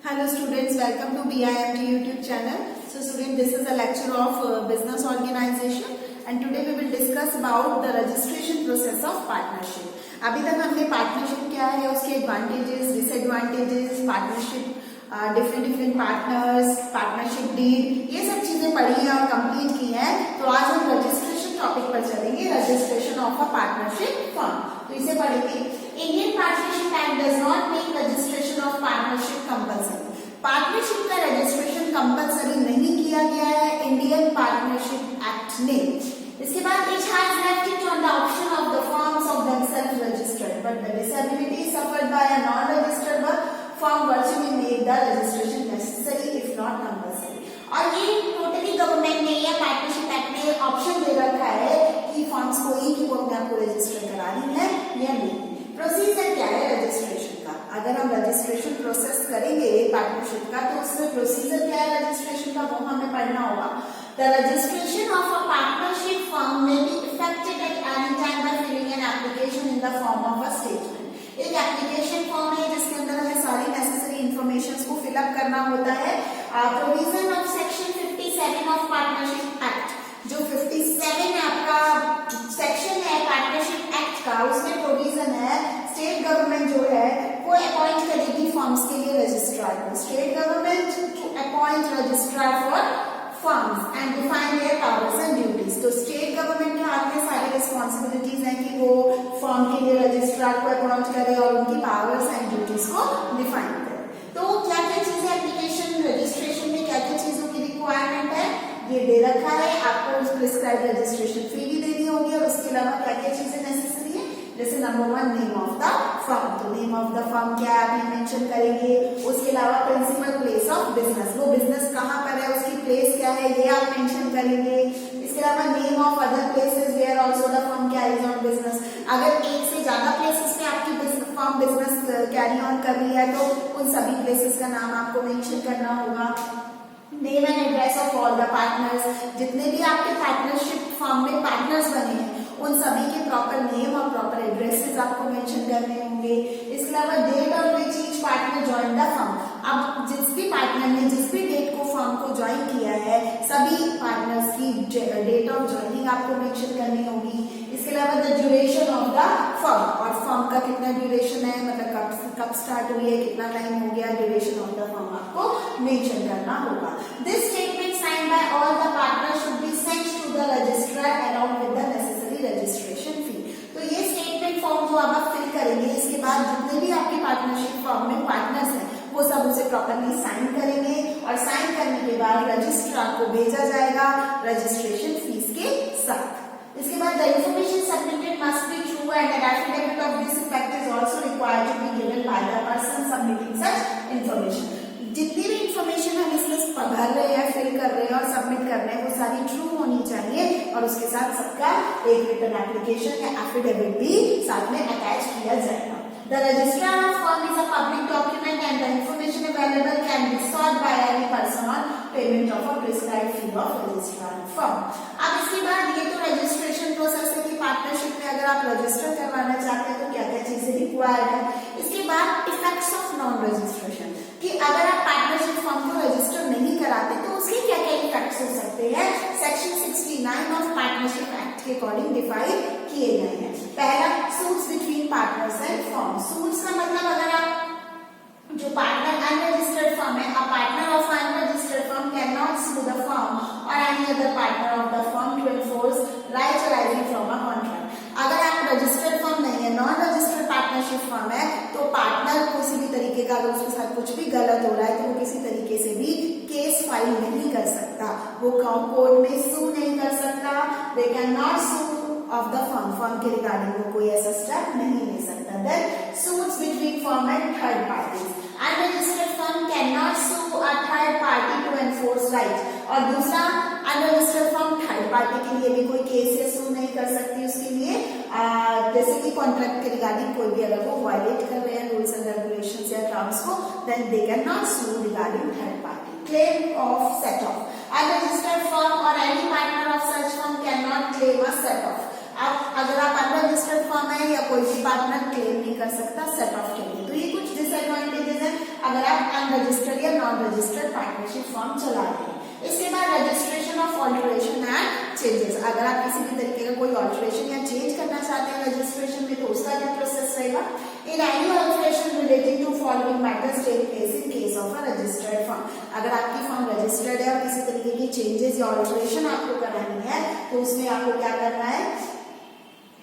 Hello students, welcome to BIMT YouTube channel. So student, this is a lecture of business organization and today we will discuss about the registration process of partnership. अभी तक हमने partnership क्या है, उसके advantages, disadvantages, partnership, different partners, partnership deed, ये सब चीजें पढ़ी है और कंप्लीट की है. तो आज हम रजिस्ट्रेशन टॉपिक पर चलेंगे, registration of a partnership firm. तो इसे पढ़ेंगे. Indian partnership act does not make registration of partnership compulsory. Partnership का रजिस्ट्रेशन कंपल्सरी नहीं किया गया है इंडियन पार्टनरशिप एक्ट ने. इसके बाद it has left it on the option of the firms of themselves registered, but the disability suffered by a non-registered firm virtually make the registration necessary if not compulsory. और ये totally government ने या partnership act ने option दे रखा है कि firms को ही कि वो अपने आप को रजिस्टर करानी है या नहीं. प्रोसीजर क्या है रजिस्ट्रेशन का? अगर हम रजिस्ट्रेशन प्रोसेस करेंगे पार्टनरशिप का तो उसमें प्रोसीजर क्या है रजिस्ट्रेशन का वो हमें पढ़ना होगा. The registration of a partnership firm may be effected at any time by filling an application in the form of a statement. एक एप्लीकेशन फॉर्म है जिसके अंदर हमें सारी नेसेसरी इंफॉर्मेशंस को फिल अप करना होता है. Provision of section 57 of partnership act, जो 57 आपका सेक्शन है पार्टनरशिप एक्ट का, उसमें प्रोविजन है स्टेट गवर्नमेंट जो है वो अपॉइंट करेगी फर्म्स के लिए रजिस्ट्रार को. State government to appoint registrar for firms and define their powers and duties. तो स्टेट गवर्नमेंट के हाथ में सारी रिस्पॉन्सिबिलिटीज हैं कि वो फर्म के लिए रजिस्ट्रार को अपॉइंट करे और उनकी पावर्स एंड ड्यूटीज को डिफाइन करे. तो क्या क्या चीजें एप्लीकेशन रजिस्ट्रेशन में क्या क्या चीजों की रिक्वायरमेंट है ये दे रखा है. आपको प्रिस्क्राइब रजिस्ट्रेशन फी भी देनी होगी और उसके अलावा क्या क्या चीजें नेसेसरी है, जैसे number 1 name of the firm. तो नेम ऑफ द फर्म क्या है आप मेंशन करेंगे. उसके अलावा प्रिंसिपल प्लेस ऑफ बिजनेस, वो बिजनेस कहाँ पर है उसकी प्लेस क्या है ये आप मेंशन करेंगे. इसके अलावा name of other places where also the firm carries on business. अगर एक से ज्यादा प्लेसेस पे आपकी फर्म बिजनेस कैरी ऑन कर रही है तो उन सभी प्लेसेस का नाम आपको मेंशन करना होगा. Name and address of all the partners, जितने भी आपके पार्टनरशिप फर्म में पार्टनर्स बने हैं उन सभी के प्रॉपर नेम और प्रॉपर एड्रेसेस आपको मेंशन करने होंगे. इसके अलावा date on which each partner join the firm. अब जिस भी पार्टनर ने जिस भी डेट को फर्म को ज्वाइन किया है सभी पार्टनर्स की डेट ऑफ ज्वाइनिंग आपको मेंशन करनी होगी. इसके अलावा the duration of the firm, और फर्म का कितना ड्यूरेशन है, मतलब कब स्टार्ट हुई है, कितना टाइम हो गया, ड्यूरेशन ऑफ द फर्म आपको मेंशन करना होगा. This statement signed by all the partners should be sent to the registrar along with the necessary registration fee. तो ये स्टेटमेंट फॉर्म जो आप फिल करेंगे इसके बाद जितने भी आपके पार्टनरशिप फर्म में पार्टनर्स हैं वो सब उसे प्रॉपर्ली साइन करेंगे और साइन करने के बाद रजिस्ट्रार को भेजा जाएगा रजिस्ट्रेशन फीस के साथ. इसके बाद the information submitted must be true and an affidavit of this effect is also required to be given by the person submitting such information. जितनी भी इंफॉर्मेशन हम इसमें भर रहे हैं, फिल कर रहे हैं और सबमिट कर रहे हैं वो सारी ट्रू होनी चाहिए और उसके साथ सबका एक रिटन एप्लीकेशन या एफिडेविट भी साथ में अटैच किया जाएगा. The registrar of firm is a public document and the information available can be sought by any person on payment of a prescribed fee of registrar firm. अब इसके बाद ये तो रजिस्ट्रेशन प्रोसेस है कि पार्टनरशिप में अगर आप रजिस्टर करवाना चाहते हैं तो क्या क्या चीजें रिक्वायर्ड है. इसके बाद इफेक्ट्स ऑफ नॉन रजिस्ट्रेशन, कि अगर आप पार्टनरशिप फर्म को रजिस्टर नहीं कराते तो उसके क्या क्या इफेक्ट्स हो सकते हैं सेक्शन 69 ऑफ पार्टनरशिप एक्ट के अकॉर्डिंग डिफाइन किए गए हैं. पहला, suits between partners and firm. Suits का मतलब अगर आप जो पार्टनर अनरजिस्टर्ड फर्म है, a partner of unregistered firm can not sue the firm और any other partner of the firm to enforce rights arising from a contract. अगर आप registered firm नहीं है, नॉन रजिस्टर्ड पार्टनरशिप फर्म है, तो partner किसी भी तरीके का अगर उसके साथ कुछ भी गलत हो रहा है तो वो किसी तरीके से भी केस फाइल नहीं कर सकता, वो कोर्ट में सू नहीं कर सकता. They can not sue of the firm के रिगार्डिंग वो कोई ऐसा स्टेप नहीं ले सकता. Then suits between firm and third parties. Unregistered firm can not sue a third party to enforce right. और दूसरा, अनरजिस्टर्ड फर्म थर्ड पार्टी के लिए भी कोई केस या सू नहीं कर सकती उसके लिए, जैसे कि कॉन्ट्रैक्ट के रिगार्डिंग कोई भी अगर वो वायलेट कर रहे हैं रूल्स एंड रेगुलेशंस या टर्म्स को, then they can not sue regarding third party. Claim of set off. Unregistered firm और any partner of such firm can not claim a set off. अब अगर आप अनरजिस्टर्ड फर्म है या कोई भी पार्टनर क्लेम नहीं कर सकता सेट ऑफ के लिए. तो ये कुछ डिसएडवांटेजेस हैं अगर आप अनरजिस्टर्ड या नॉन रजिस्टर्ड पार्टनरशिप फॉर्म चला रहे हैं। इसके बाद registration of alteration and changes, अगर आप किसी भी तरीके का कोई ऑल्टरेशन या चेंज करना चाहते हैं रजिस्ट्रेशन में तो उसका क्या प्रोसेस रहेगा। In any alteration relating to following matters take place in case of a registered firm, अगर आपकी फर्म रजिस्टर्ड है और किसी तरीके की चेंजेस या ऑल्टरेशन आपको करानी है तो उसमें आपको क्या करना है,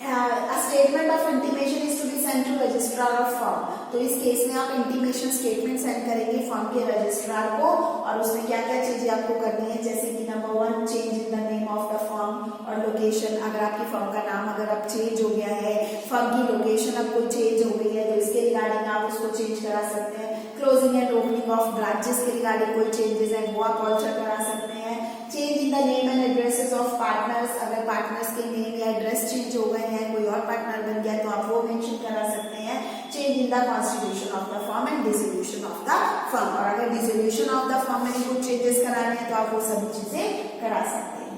a statement of intimation is to be sent to registrar of firm, तो इस केस में आप इंटीमेशन स्टेटमेंट सेंड करेंगे फर्म के रजिस्ट्रार को और उसमें क्या क्या चीजें आपको करनी है, जैसे कि number 1 change in the name of the firm और लोकेशन, अगर आपकी फर्म का नाम अगर अब चेंज हो गया है, फर्म की लोकेशन अब कोई चेंज हो गई है तो इसके रिगार्डिंग आप उसको चेंज करा सकते हैं। Closing and opening of branches के रिगार्डिंग कोई चेंजेस है वो आप ऑल्टर करा सकते हैं। Change in the name and addresses of partners, अगर पार्टनर्स के नेम या एड्रेस चेंज हो गए हैं, कोई और पार्टनर बन गया तो आप वो मेंशन करा सकते हैं। Change in the constitution of the firm and dissolution of the firm, और अगर डिसोल्यूशन ऑफ द फर्म में कुछ चेंजेस कराने हैं तो आप वो सभी चीजें करा सकते हैं।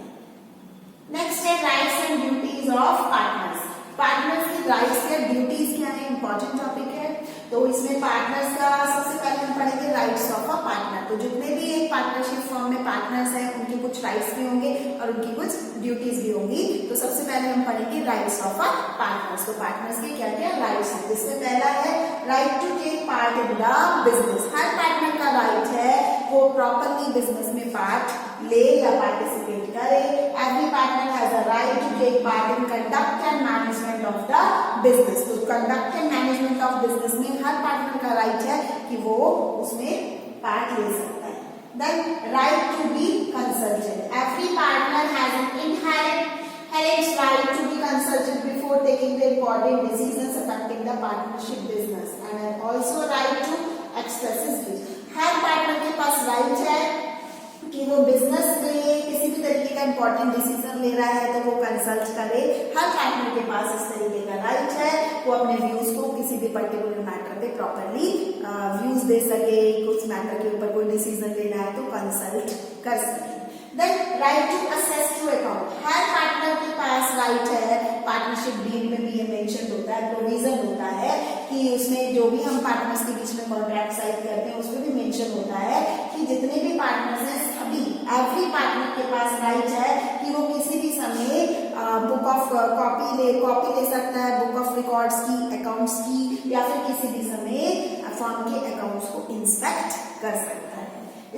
नेक्स्ट है rights and duties of partners. Partners की राइट्स या ड्यूटीज क्या है, इंपॉर्टेंट टॉपिक है। तो इसमें पार्टनर्स का सबसे पहले हम पढ़ेंगे राइट्स ऑफ अ पार्टनर। तो जितने भी एक पार्टनरशिप फर्म में पार्टनर्स हैं उनके कुछ राइट्स भी होंगे और उनकी कुछ ड्यूटीज भी होंगी। तो सबसे पहले हम पढ़ेंगे राइट्स ऑफ अ पार्टनर्स। तो पार्टनर्स के क्या क्या राइट्स हैं, जिसमें पहला है right to take part in the business. हर पार्टनर का राइट है वो प्रॉपरली बिजनेस में पार्ट ले या पार्टिसिपेट करे। Every partner has a right to take part in conduct and management of the business. तो conduct and management of business में हर पार्टनर का राइट है कि वो उसमें पार्ट ले सकता है। Then right to be consulted. Every partner has an inherent right to be consulted before taking the important decisions affecting the partnership business and also right to express his views। Her partner के पास right है कि वो business के लिए किसी भी तरीके का इंपॉर्टेंट डिसीजन ले रहा है तो वो कंसल्ट करे। हर पार्टनर के पास इस तरीके का राइट है, वो अपने व्यूज को किसी भी पर्टिकुलर मैटर पे प्रॉपरली व्यूज दे सके, कुछ मैटर के ऊपर कोई डिसीजन लेना है तो कंसल्ट कर सके। Then right to access to account. हर पार्टनर के पास राइट है, पार्टनरशिप डीड में भी ये मेंशन होता है, प्रोविजन होता है कि उसमें जो भी हम पार्टनर्स के बीच में कॉन्ट्रैक्ट साइन करते हैं उसमें भी मेंशन होता है कि जितने भी पार्टनर्स हैं सभी एवरी पार्टनर के पास राइट है कि वो किसी भी समय बुक ऑफ कॉपी ले सकता है, बुक ऑफ रिकॉर्ड्स की, अकाउंट्स की, या फिर किसी भी समय फर्म के अकाउंट्स को इंस्पेक्ट कर सकता है।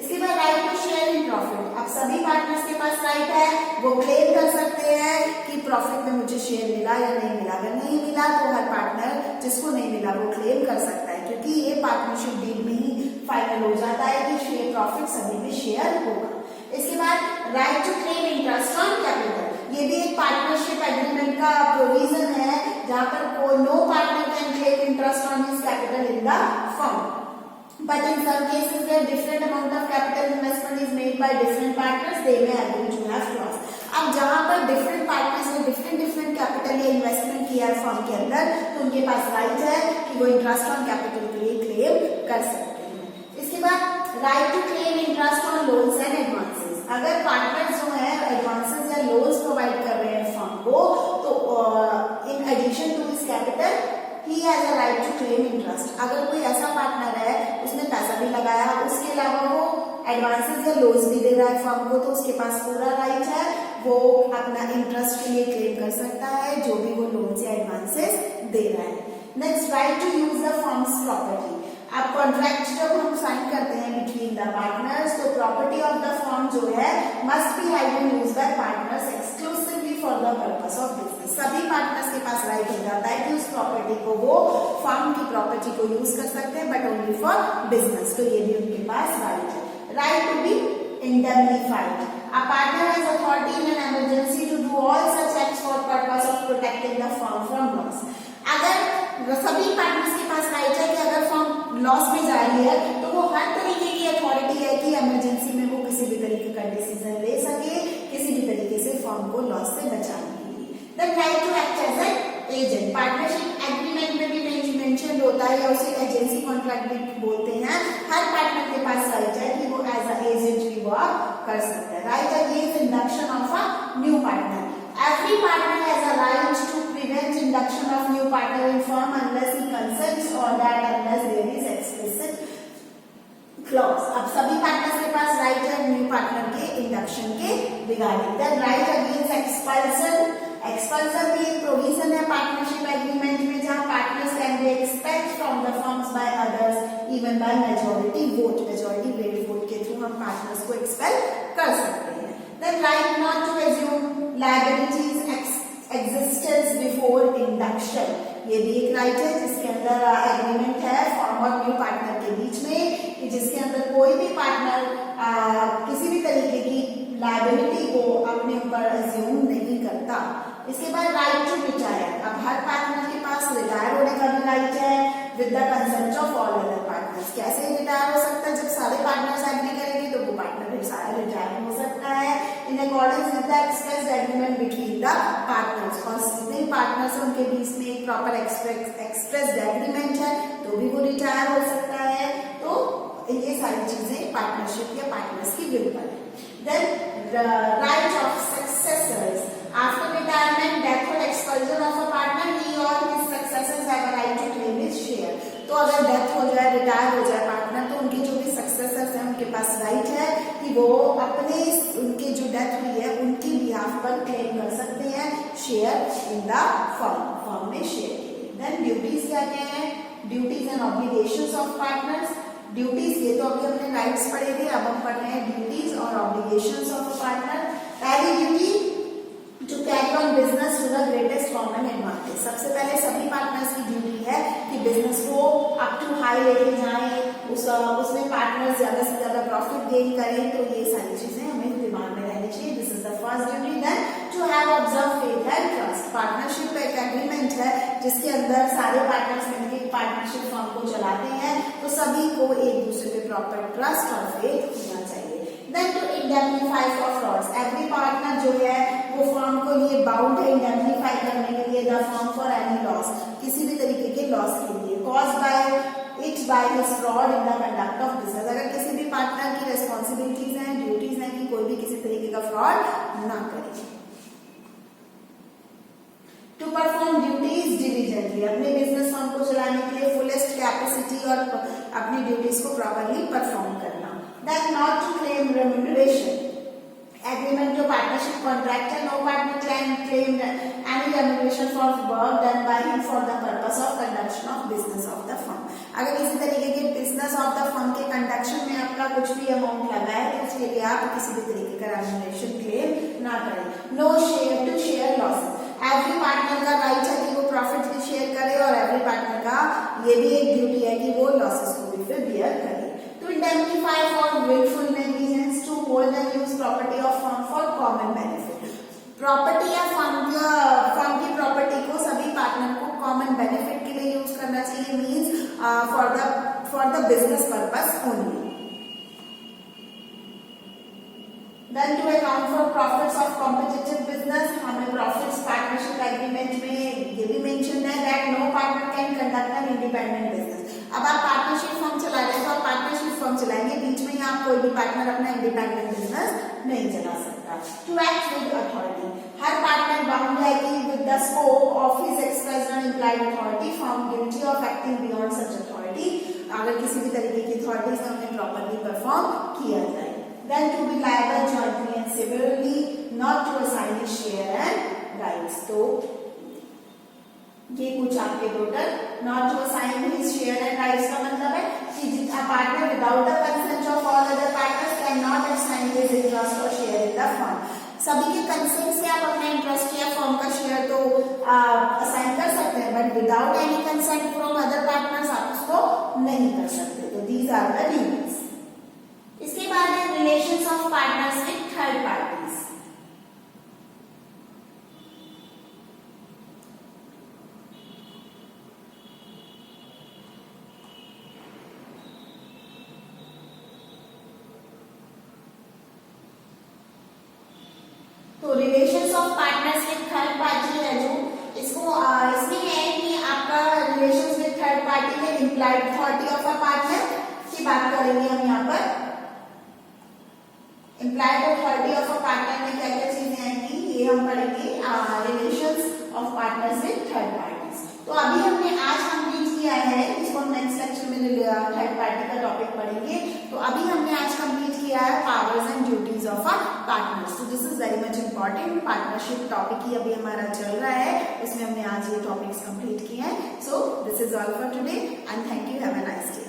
इसके बाद right to share in profit. अब सभी पार्टनर्स के पास राइट है, वो क्लेम कर सकते हैं कि प्रॉफिट में मुझे शेयर मिला या नहीं मिला। अगर नहीं मिला तो हर पार्टनर जिसको नहीं मिला वो क्लेम कर सकता है, क्योंकि ये पार्टनरशिप डील में ही फाइनल हो जाता है कि शेयर प्रॉफिट सभी में शेयर होगा। इसके बाद right to claim interest on capital. ये भी एक पार्टनरशिप एग्रीमेंट का प्रोविजन है जहां पर no partner can claim interest on his capital in the firm, but in some cases where different amount of capital investment is made by different partners, they may agree to have clause। अब जहां पर different partners ने different capital या investment किया है firm के अंदर तो उनके पास राइट है कि वो इंटरेस्ट ऑन कैपिटल के लिए क्लेम कर सकते हैं। इसके बाद right to claim interest on loans and advances. अगर पार्टनर्स जो है एडवांसेस या लोन्स प्रोवाइड कर रहे हैं फर्म को तो in addition to his capital he has a right to claim interest. अगर कोई ऐसा पार्टनर है उसने पैसा भी लगाया, उसके अलावा वो एडवांसेस या लोन्स भी दे रहा है फर्म को, तो उसके पास पूरा राइट है, वो अपना इंटरेस्ट के लिए क्लेम कर सकता है जो भी वो लोन्स या एडवांसेस दे रहा है। Next right to use the firm's property. अब कॉन्ट्रैक्ट जब हम साइन करते हैं बिटवीन द पार्टनर्स तो प्रॉपर्टी ऑफ द फर्म जो है must be have been used by partners exclusively for the purpose of business. सभी पार्टनर्स के पास राइट हो जाता है कि उस प्रॉपर्टी को वो फर्म की प्रॉपर्टी को यूज कर सकते हैं बट ओनली फॉर बिजनेस, तो ये भी उनके पास राइट है। Right to be indemnified. A partner has authority in an emergency to do all such acts for purpose of protecting the firm from loss. अगर सभी पार्टनर्स के पास राइट है कि अगर फर्म लॉस में जा रही है तो वो हर तरीके की अथॉरिटी है कि इमरजेंसी में वो किसी भी तरीके का डिसीजन ले सके, किसी भी तरीके से फर्म को लॉस से बचाने के लिए। Then right to act as an agent. Partnership agreement में भी मेंशन होता है या उसे एजेंसी कॉन्ट्रैक्ट भी बोलते हैं। हर पार्टनर के पास राइट है कि वो एज अ एजेंट भी वर्क कर सकता है। Right against induction of a new partner. Every partner has a right to prevent induction of new partner in firm unless he consents or that unless there is explicit clause. अब सभी partners के पास right है new partner के induction के regarding. Then right against expulsion. Expulsion भी एक provision है पार्टनरशिप एग्रीमेंट में जहां partners can be expelled from the firms by others even by majority vote. Majority vote के थ्रू हम पार्टनर्स को एक्सपेल कर सकते हैं। Then right not to assume liabilities existence before induction. ये भी एक राइट है जिसके अंदर एग्रीमेंट है फॉर्म और न्यू पार्टनर के बीच में कि जिसके अंदर कोई भी पार्टनर किसी भी तरीके की लायबिलिटी को अपने ऊपर अज्यूम नहीं करता। इसके बाद राइट टू रिटायर। अब हर पार्टनर के पास रिटायर होने का भी राइट है with the consent of all other partners. कैसे रिटायर हो सकता है? जब सारे पार्टनर्स एग्री करेंगे तो वो पार्टनर रिटायर हो सकता है in accordance with the expressed agreement between the partners. और जितने पार्टनर्स उनके बीच में एक प्रॉपर एक्सप्रेस्ड एग्रीमेंट है तो भी वो रिटायर हो सकता है। तो ये सारी चीजें पार्टनरशिप या पार्टनर्स की विल पर है। Then right of successors. After retirement, death और expulsion of a partner, he और his successors have a right to claim his share. तो अगर डेथ हो जाए, रिटायर हो जाए पार्टनर, तो उनके जो भी सक्सेसर्स हैं उनके पास राइट है कि वो अपने उनके जो डेथ हुई है उनकी बिहाफ पर क्लेम कर सकते हैं शेयर इन द फर्म में शेयर के लिए। देन ड्यूटीज क्या क्या है? Duties and obligations of partners. Duties, ये तो अभी हमने राइट्स पढ़े थे, अब हम पढ़ रहे हैं ड्यूटीज और ऑब्लिगेशंस ऑफ अ पार्टनर। पहली duty to carry on business to the greatest common advantage. सबसे पहले सभी पार्टनर्स की ड्यूटी है कि बिजनेस को अप टू हाई लेके जाएं, उसमें पार्टनर्स ज्यादा से ज्यादा प्रॉफिट गेन करें। तो ये सारी चीजें हमें दिमाग में रहनी चाहिए। This is the first duty. Then to have observe faith and trust. Partnership एक एग्रीमेंट है जिसके अंदर सारे पार्टनर्स मिलकर पार्टनरशिप फर्म को चलाते हैं, तो सभी को एक दूसरे पे प्रॉपर ट्रस्ट और फेथ होना चाहिए। Then to indemnify for frauds. Every partner जो है वो फर्म को लिए बाउंड है इंडेमनिफाई करने के लिए the firm for any loss, किसी भी तरीके के लॉस के लिए cause by his fraud in the conduct of business. अगर किसी भी पार्टनर की रेस्पॉन्सिबिलिटीज हैं, ड्यूटीज हैं कि कोई भी किसी तरीके का फ्रॉड ना करे। To perform duties diligently. अपने बिजनेस फर्म को चलाने के लिए फुलेस्ट कैपेसिटी और अपनी ड्यूटीज को प्रॉपरली परफॉर्म करना। Then not to claim remuneration. Agreement जो पार्टनरशिप कॉन्ट्रैक्ट है, no partner can claim any remuneration for work done by him for the purpose of conduction of business of the firm. अगर किसी तरीके के business of the firm के conduction में आपका कुछ भी अमाउंट लगा है तो उसके लिए आप किसी भी तरीके का रेम्यूनरेशन क्लेम ना करें। No share to share losses. Every partner का राइट है कि वो प्रॉफिट भी शेयर करे और एवरी पार्टनर का ये भी एक ड्यूटी है कि वो लॉसेस को भी फिर बियर करे। To indemnify for wilful negligence. To hold and use property of firm for common benefit. Property या फर्म की प्रॉपर्टी को सभी पार्टनर को कॉमन बेनिफिट के लिए यूज करना चाहिए, means for the business purpose only. Then to account for profits of competitive business, हमें profits partnership agreement में ये भी mentioned है that no partner can conduct an independent business। अब आप partnership firm चला रहे हैं तो आप partnership firm चलाएंगे, बीच में ही आप कोई भी partner अपना independent business नहीं चला सकता। To act with authority, her partner bound है कि with the scope of his expressed and implied authority found guilty of acting beyond such authority, अगर किसी भी तरीके की authority से उन्हें properly perform किया जाए। Then to be liable jointly and severally, not to assign his share and rights। तो ये कुछ आपके total not to assign his share and rights का मतलब है कि a partner without the consent of all other partners cannot assign his interest or share in the firm। सभी के कंसेंट से आप अपना इंटरेस्ट या फर्म का शेयर तो असाइन कर सकते हैं, but without any consent from other partners आप उसको नहीं कर सकते। तो दीज आर द ड्यूटीज। इसके बाद है relations of partners with third parties. तो relations of partners with third party है जो इसमें है कि आपका रिलेशंस विद थर्ड पार्टी में implied authority of a partner की बात करेंगे हम यहाँ पर। Implied authority of a partner में क्या क्या चीजें आएंगी ये हम पढ़ेंगे relations of partners with third parties. तो अभी हमने आज कंप्लीट किया है, इसको हम नेक्स्ट लेक्चर में थर्ड पार्टी का टॉपिक पढ़ेंगे। तो किया है powers and duties of a partners. तो this is very much important. Partnership topic ही अभी हमारा चल रहा है, उसमें हमने आज ये टॉपिक्स कंप्लीट किए हैं। So this is all for today and thank you, have a nice day.